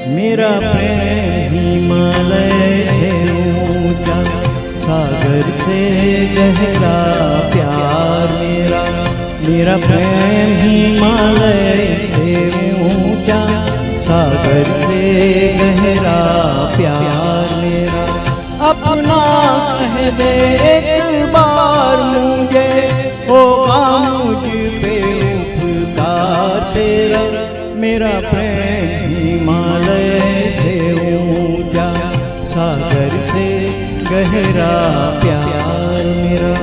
मेरा प्रेम हिमालय से ऊंचा, सागर से गहरा प्यार मेरा। मेरा प्रेम हिमालय से ऊंचा, सागर से गहरा प्यार मेरा। अपना कह दे एक बार मुझे, होगा मुझ पे उपकार तेरा। मेरा प्रेम हिमालय से ऊंचा, सागर से गहरा प्यार मेरा।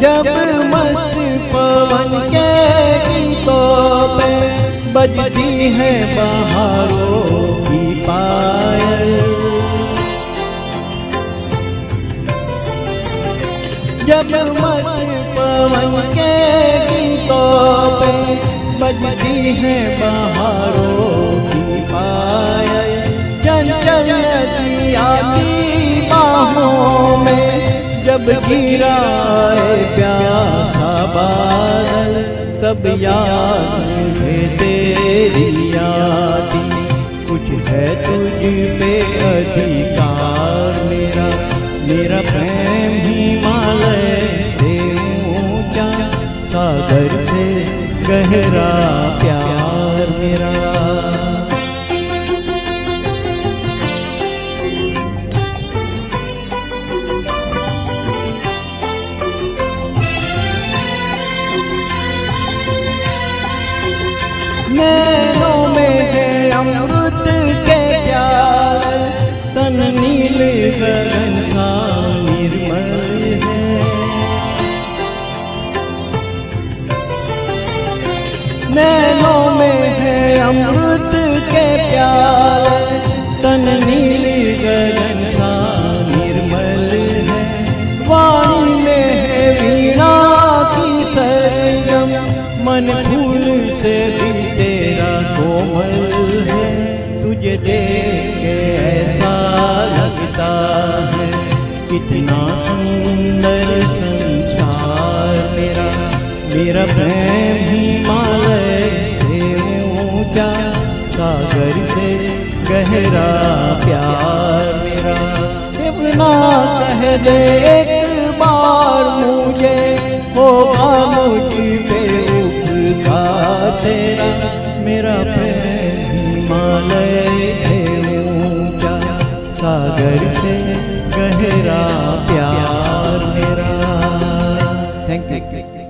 जब मस्त पवन के गीतों पे बजती है बहारों की पायल, जब मस्त पवन के गीतों पे बजती है बहारों की पायल, चंचल नदिया की बाहों में जब गिरा प्यासा बादल, तब याद है तेरी यादी। कुछ है तुझ पे अधिकार मेरा। मेरा प्रेम हिमालय से ऊंचा, सागर से गहरा प्यार मेरा। नैनों में है अमृत के प्याले, तन नील गगन सा निर्मल है। नैनों में है अमृत के प्याले, तन नील गगन सा निर्मल है। वाणी में है वीणा की सरगम, मन फूल से भी तेरा कोमल है। तुझे देख के ऐसा लगता है कितना सुंदर संसार मेरा। मेरा प्रेम हिमालय से ऊंचा, सागर से गहरा प्यार मेरा। अपना कह दे एक बार मुझे, होगा मुझ पे उपकार तेरा। मेरा प्रेम हिमालय से ऊंचा, सागर से गहरा प्यार मेरा। Thank you.